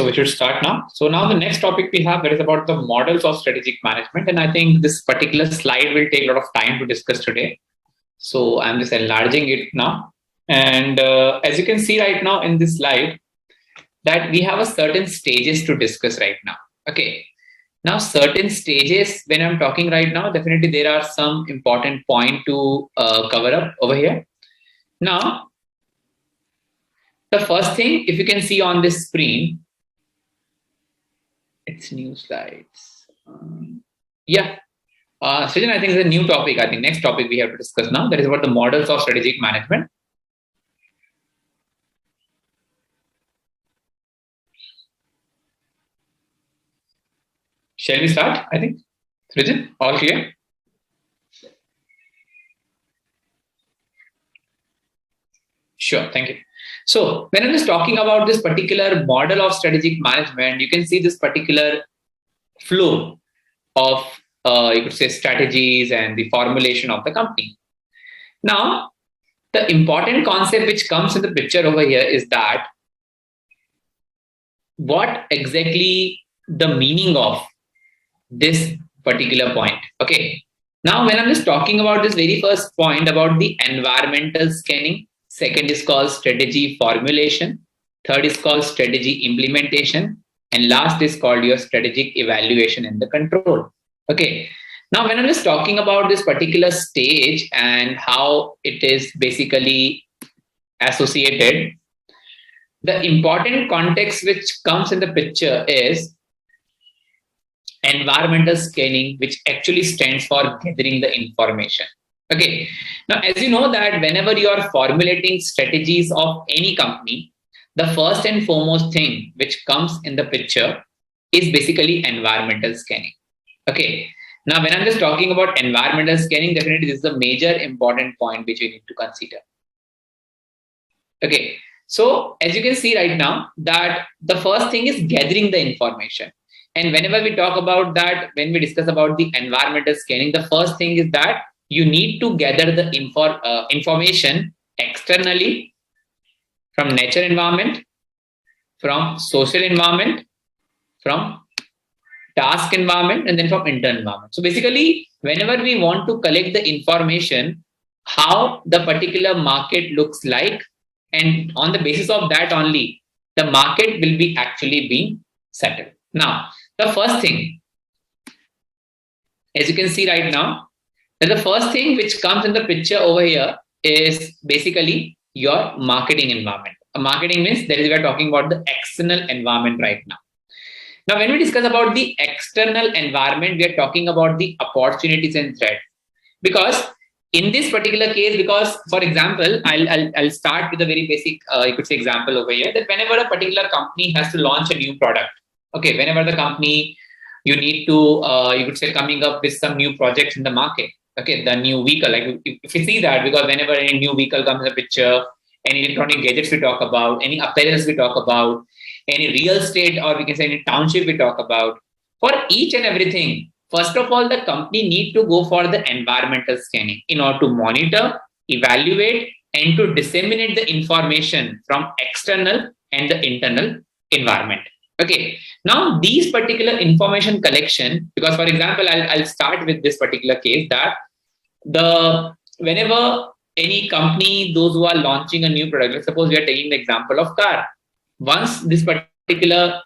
So we should start now. So now the next topic we have that is about the models of strategic management. And I think this particular slide will take a lot of time to discuss today. So I'm just enlarging it now. And as you can see right now in this slide, that we have a certain stages to discuss right now. Okay. Now, certain stages, when I'm talking right now, definitely there are some important point to cover up over here. Now, the first thing, if you can see on this screen, it's new slides. Srijan, I think it's a new topic. I think next topic we have to discuss now. That is about the models of strategic management. Shall we start? I think. Srijan, all clear? Sure, thank you. So when I'm just talking about this particular model of strategic management, you can see this particular flow of you could say strategies and the formulation of the company. Now, the important concept which comes in the picture over here is that what exactly the meaning of this particular point. Okay. Now, when I'm just talking about this very first point about the environmental scanning, second is called strategy formulation, third is called strategy implementation, and last is called your strategic evaluation and the control. Okay. Now, when I'm just talking about this particular stage and how it is basically associated, the important context which comes in the picture is environmental scanning, which actually stands for gathering the information. Okay. Now, as you know that whenever you are formulating strategies of any company, the first and foremost thing which comes in the picture is basically environmental scanning. Okay. Now, when I'm just talking about environmental scanning, definitely this is a major important point which we need to consider. Okay. So as you can see right now that the first thing is gathering the information. And whenever we talk about that, when we discuss about the environmental scanning, the first thing is that you need to gather the information externally from nature environment, from social environment, from task environment, and then from internal environment. So basically, whenever we want to collect the information, how the particular market looks like, and on the basis of that only, the market will be actually being settled. Now, the first thing, as you can see right now, the first thing which comes in the picture over here is basically your marketing environment. Marketing means that is we are talking about the external environment right now. Now, when we discuss about the external environment, we are talking about the opportunities and threats. Because in this particular case, because for example, I'll start with a very basic, you could say example over here, that whenever a particular company has to launch a new product, okay, whenever the company, you need to, you could say coming up with some new projects in the market, okay, the new vehicle, like if you see that, because whenever any new vehicle comes in the picture, any electronic gadgets we talk about, any apparels we talk about, any real estate or we can say any township we talk about, for each and everything, first of all, the company need to go for the environmental scanning in order to monitor, evaluate, and to disseminate the information from external and the internal environment. Okay. Now, these particular information collection, because for example, I'll start with this particular case that whenever any company, those who are launching a new product, let's suppose we are taking the example of car. Once this particular,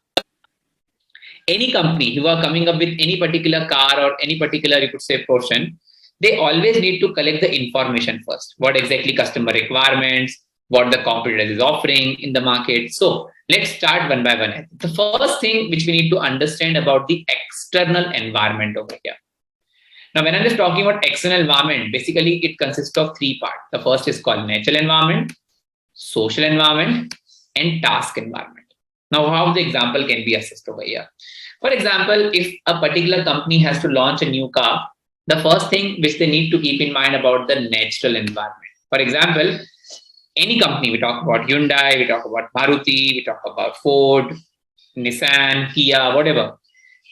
any company who are coming up with any particular car or any particular, you could say portion, they always need to collect the information first. What exactly customer requirements, what the competitor is offering in the market. So let's start one by one. The first thing which we need to understand about the external environment over here. Now, when I'm just talking about external environment, basically it consists of three parts. The first is called natural environment, social environment, and task environment. Now, how the example can be assessed over here. For example, if a particular company has to launch a new car, the first thing which they need to keep in mind about the natural environment. For example, any company, we talk about Hyundai, we talk about Maruti, we talk about Ford, Nissan, Kia, whatever.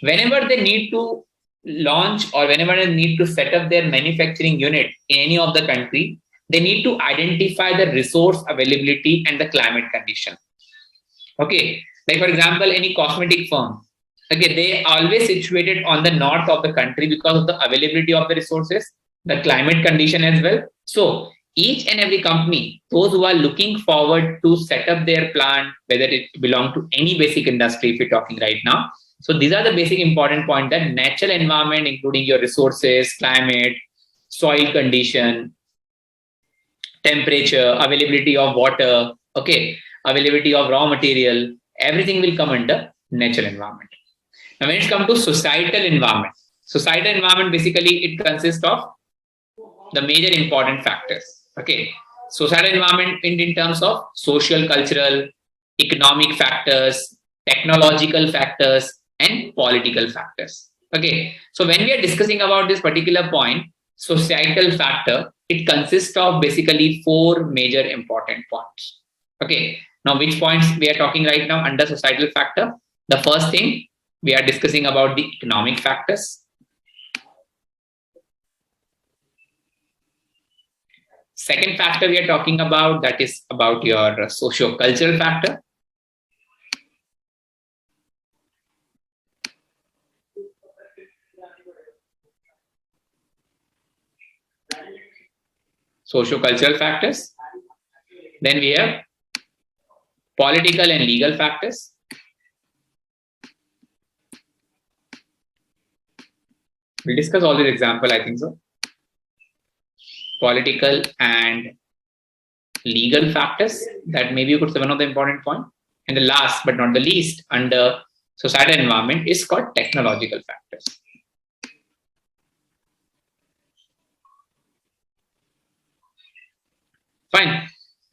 Whenever they need to launch or whenever they need to set up their manufacturing unit in any of the country, they need to identify the resource availability and the climate condition. Okay. Like for example, any cosmetic firm, okay, they always situated on the north of the country because of the availability of the resources, the climate condition as well. So each and every company, those who are looking forward to set up their plant, whether it belong to any basic industry, if you're talking right now. So these are the basic important point, that natural environment, including your resources, climate, soil condition, temperature, availability of water, okay, availability of raw material, everything will come under natural environment. Now, when it comes to societal environment basically it consists of the major important factors. Okay, societal environment in terms of social, cultural, economic factors, technological factors, and political factors. Okay, so when we are discussing about this particular point, societal factor, it consists of basically four major important points. Okay, now which points we are talking right now under societal factor? The first thing we are discussing about the economic factors. Second factor we are talking about, that is about your socio-cultural factor. Socio-cultural factors. Then we have political and legal factors. We'll discuss all these examples, I think so. Political and legal factors, that maybe you could say one of the important point. And the last but not the least under societal environment is called technological factors. Fine.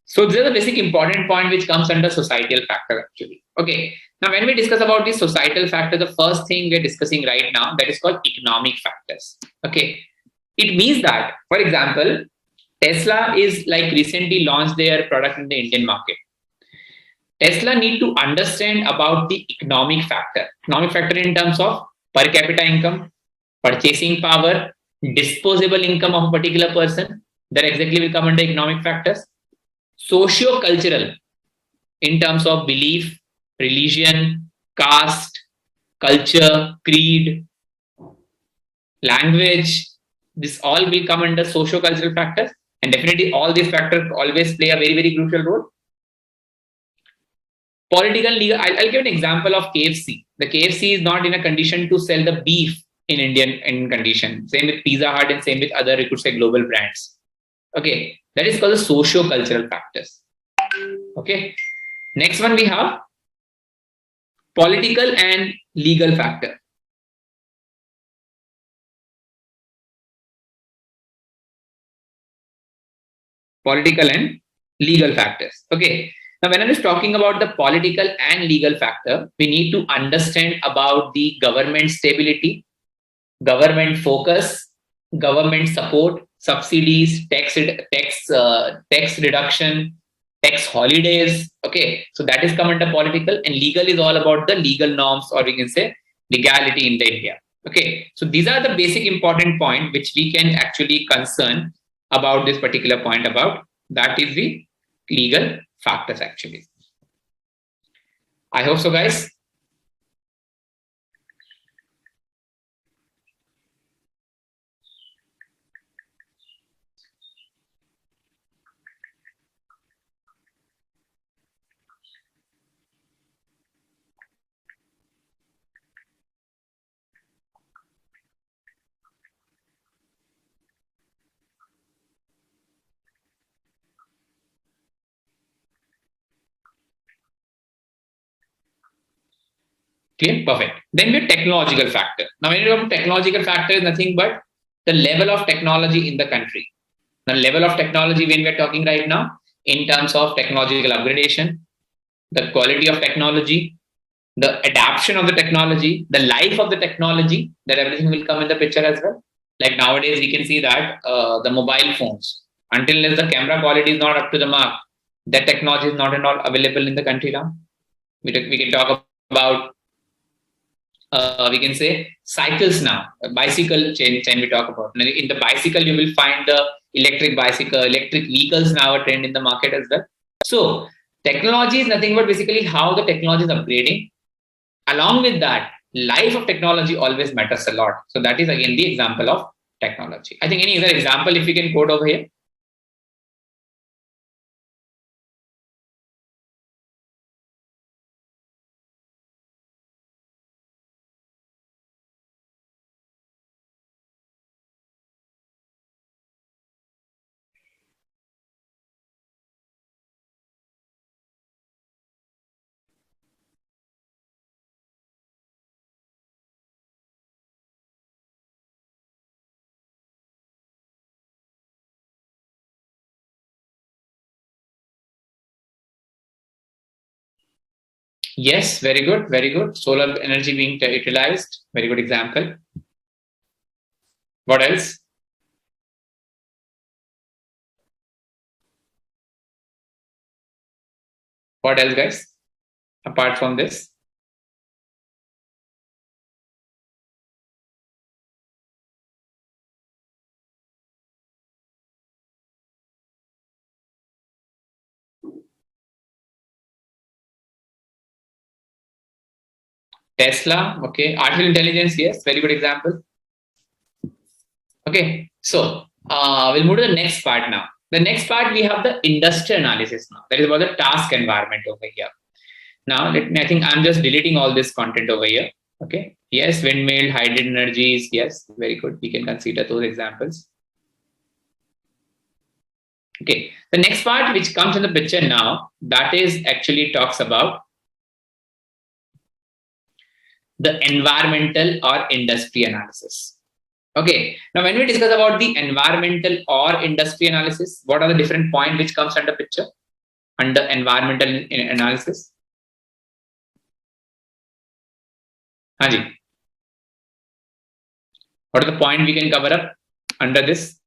So this is the basic important point which comes under societal factor actually. Okay. Now when we discuss about the societal factor, the first thing we're discussing right now, that is called economic factors. Okay. It means that, for example, Tesla is like recently launched their product in the Indian market. Tesla need to understand about the economic factor. Economic factor in terms of per capita income, purchasing power, disposable income of a particular person. That exactly will come under economic factors. Socio-cultural in terms of belief, religion, caste, culture, creed, language. This all will come under socio-cultural factors, and definitely all these factors always play a very, very crucial role. Political, legal. I'll give an example of KFC. The KFC is not in a condition to sell the beef in Indian condition. Same with Pizza Hut and same with other, you could say, global brands. Okay, that is called the socio-cultural factors. Okay, next one we have political and legal factor. Political and legal factors. Okay, now when I was talking about the political and legal factor, we need to understand about the government stability, government focus, government support, subsidies, tax reduction, tax holidays. Okay, so that is come under political, and legal is all about the legal norms, or we can say legality in the India. Okay, so these are the basic important point which we can actually concern about this particular point about, that is the legal factors actually. I hope so, guys. Clear? Perfect. Then we have technological factor. Now, when you come to technological factor, is nothing but the level of technology in the country. The level of technology when we are talking right now, in terms of technological upgradation, the quality of technology, the adaption of the technology, the life of the technology, that everything will come in the picture as well. Like nowadays, we can see that the mobile phones, until the camera quality is not up to the mark, that technology is not at all available in the country now. We can talk about we can say cycles now, bicycle chain we talk about. In the bicycle, you will find the electric bicycle, electric vehicles now a trend in the market as well. So Technology is nothing but basically how the technology is upgrading. Along with that, life of technology always matters a lot. So that is again the example of technology. I think any other example, if you can quote over here. Yes, very good, very good. Solar energy being utilized, very good example. What else? What else, guys? Apart from this, Tesla, okay. Artificial intelligence, yes, very good example. Okay, so we'll move to the next part now. The next part we have the industrial analysis now. That is about the task environment over here. Now, I think I'm just deleting all this content over here. Okay. Yes, windmill, hydrogen energies. Yes, very good. We can consider those examples. Okay. The next part which comes in the picture now, that is actually talks about the environmental or industry analysis. Okay. Now, when we discuss about the environmental or industry analysis, what are the different points which comes under picture under environmental analysis? Haji, what are the point we can cover up under this?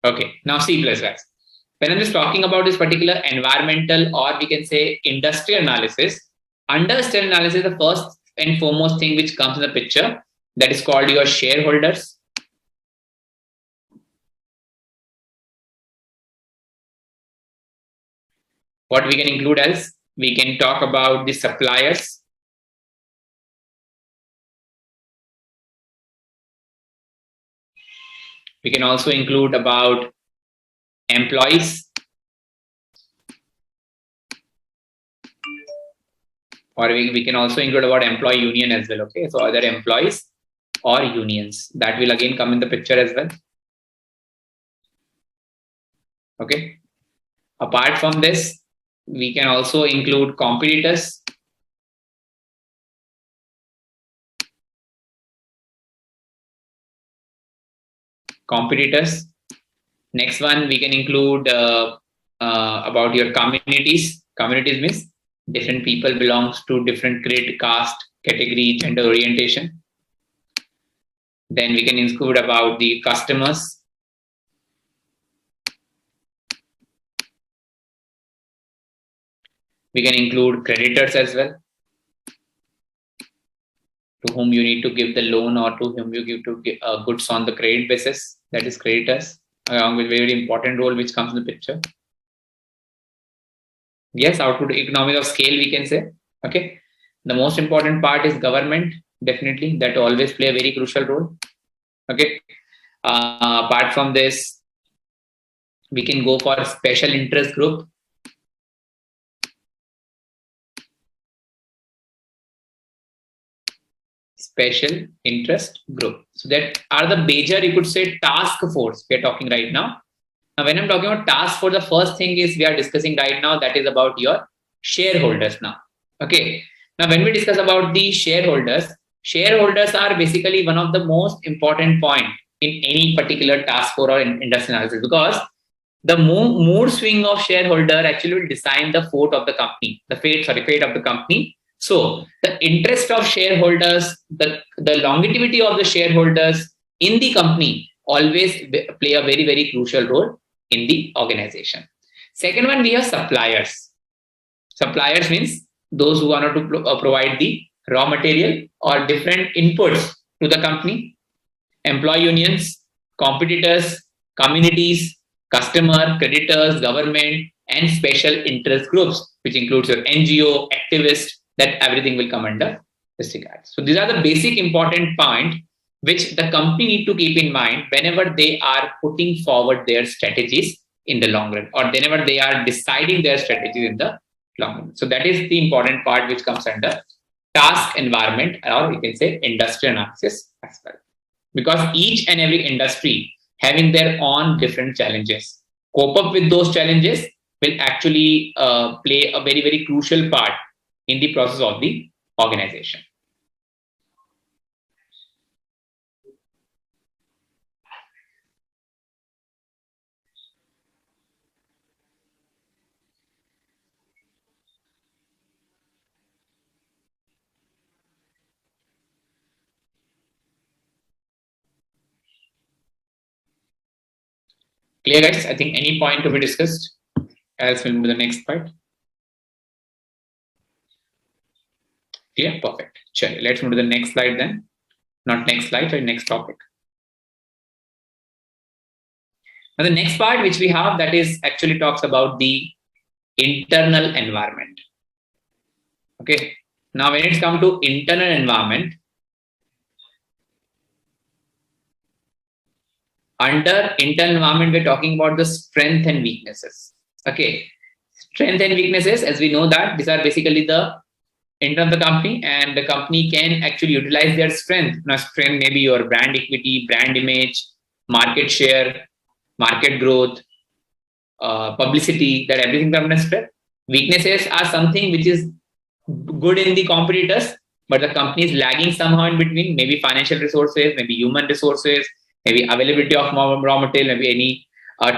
Okay, now see plus guys. When I'm just talking about this particular environmental or we can say industrial analysis, under industrial analysis, the first and foremost thing which comes in the picture that is called your shareholders. What we can include else? We can talk about the suppliers. We can also include about employees. Or we can also include about employee union as well. Okay, so either employees or unions, that will again come in the picture as well. Okay, apart from this, we can also include competitors. Next one, we can include about your communities. Communities means different people belongs to different grade, caste, category, gender orientation. Then we can include about the customers. We can include creditors as well, to whom you need to give the loan or to whom you give to goods on the credit basis. That is creditors, along with very important role which comes in the picture. Yes, output economies of scale we can say. Okay, the most important part is government, definitely, that always play a very crucial role. Okay, apart from this, we can go for a special interest group. Special interest group. So that are the major, you could say, task force we are talking right now. Now, when I'm talking about task force, the first thing is we are discussing right now, that is about your shareholders now. Okay. Now, when we discuss about the shareholders, shareholders are basically one of the most important point in any particular task force or in industry analysis, because the mood swing of shareholder actually will decide the fate of the company, fate of the company. So the interest of shareholders, the longevity of the shareholders in the company always play a very, very crucial role in the organization. Second one, we have suppliers. Suppliers means those who are not to provide the raw material or different inputs to the company. employee unions, competitors, communities, customer, creditors, government, and special interest groups, which includes your NGO, activists, that everything will come under this regard. So these are the basic important point which the company need to keep in mind whenever they are putting forward their strategies in the long run, or whenever they are deciding their strategies in the long run. So that is the important part which comes under task environment, or you can say industry analysis as well. Because each and every industry having their own different challenges. Cope up with those challenges will actually play a very, very crucial part in the process of the organization. Clear, guys? I think any point to be discussed? Else we'll move to the next part. Clear? Perfect. Sure. Let's move to the next slide then. Not next slide, but next topic. Now, the next part which we have, that is actually talks about the internal environment. Okay. Now, when it's come to internal environment, under internal environment, we're talking about the strength and weaknesses. Okay. Strength and weaknesses, as we know that these are basically the internal of the company, and the company can actually utilize their strength. Now, strength may be your brand equity, brand image, market share, market growth, publicity, that everything comes under strength. Weaknesses are something which is good in the competitors, but the company is lagging somehow in between, maybe financial resources, maybe human resources, maybe availability of raw material, maybe any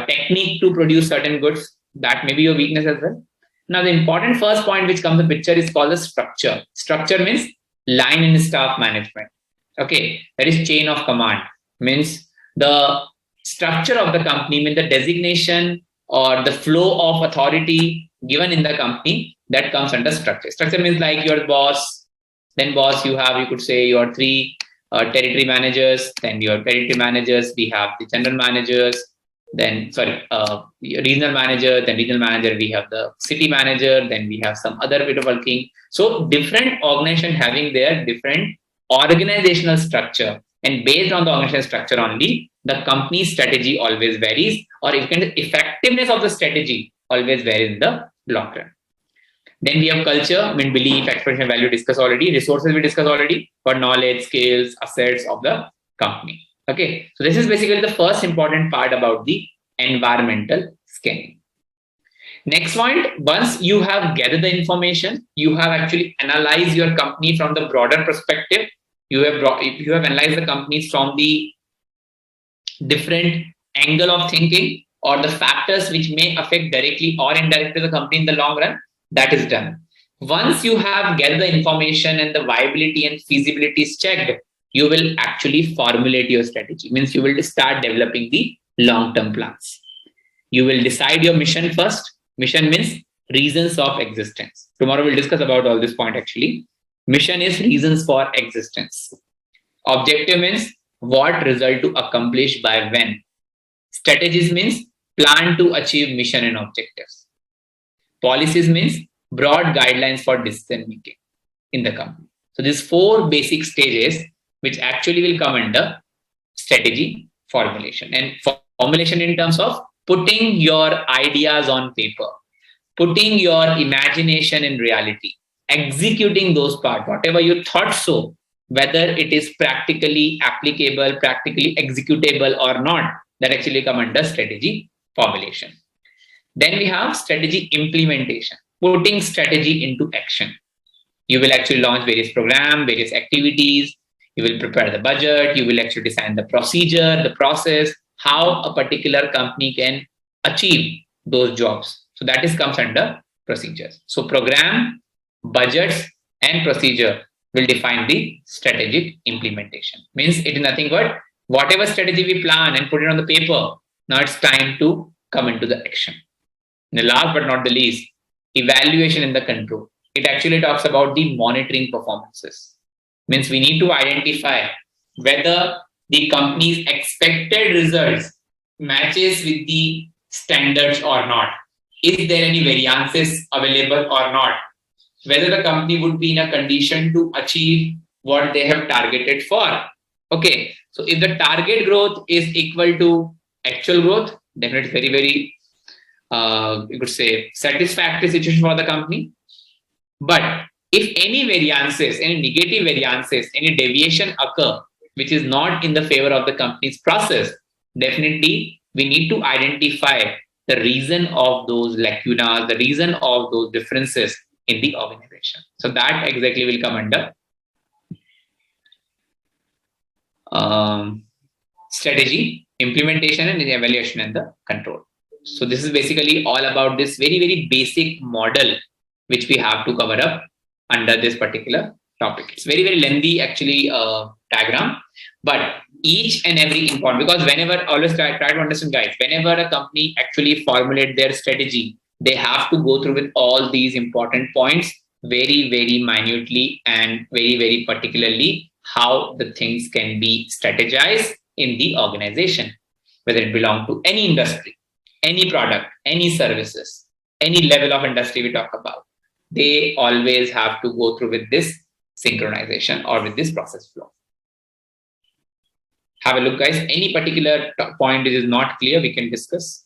technique to produce certain goods. That may be your weakness as well. Now, the important first point which comes in the picture is called the structure. Structure means line and staff management. Okay, that is chain of command. Means the structure of the company, means the designation or the flow of authority given in the company, that comes under structure. Structure means like your boss, then boss you have, you could say your three territory managers, then your territory managers, we have the general managers, then regional manager, then regional manager, we have the city manager, then we have some other bit of working. So different organization having their different organizational structure, and based on the organizational structure only, the company's strategy always varies, or effectiveness of the strategy always varies in the long run. Then we have culture, I mean belief, expression, value discussed already, resources we discussed already, for knowledge, skills, assets of the company. Okay, so this is basically the first important part about the environmental scanning. Next point, once you have gathered the information, you have actually analyzed your company from the broader perspective. You have analyzed the companies from the different angle of thinking, or the factors which may affect directly or indirectly the company in the long run. That is done. Once you have gathered the information and the viability and feasibility is checked, you will actually formulate your strategy. Means you will start developing the long-term plans. You will decide your mission first. Mission means reasons of existence. Tomorrow we'll discuss about all this point actually. Mission is reasons for existence. Objective means what result to accomplish by when. Strategies means plan to achieve mission and objectives. Policies means broad guidelines for decision making in the company. So these four basic stages which actually will come under strategy formulation. And formulation in terms of putting your ideas on paper, putting your imagination in reality, executing those parts, whatever you thought so, whether it is practically applicable, practically executable or not, that actually come under strategy formulation. Then we have strategy implementation, putting strategy into action. You will actually launch various programs, various activities. You will prepare the budget. You will actually design the procedure, the process, how a particular company can achieve those jobs. So that comes under procedures. So program, budgets, and procedure will define the strategic implementation. Means it is nothing but whatever strategy we plan and put it on the paper, now it's time to come into the action. And the last but not the least, evaluation in the control. It actually talks about the monitoring performances. Means we need to identify whether the company's expected results matches with the standards or not. Is there any variances available or not? Whether the company would be in a condition to achieve what they have targeted for. Okay, so if the target growth is equal to actual growth, definitely very, very, you could say, satisfactory situation for the company. But if any variances, any negative variances, any deviation occur, which is not in the favor of the company's process, definitely we need to identify the reason of those lacunas, the reason of those differences in the organization. So that exactly will come under strategy, implementation, and evaluation and the control. So this is basically all about this very, very basic model which we have to cover up under this particular topic. It's very, very lengthy actually diagram, but each and every important, because whenever, always try to understand guys, whenever a company actually formulate their strategy, they have to go through with all these important points very, very minutely and very, very particularly how the things can be strategized in the organization, whether it belong to any industry, any product, any services, any level of industry we talk about. They always have to go through with this synchronization or with this process flow. Have a look, guys. Any particular point which is not clear, we can discuss.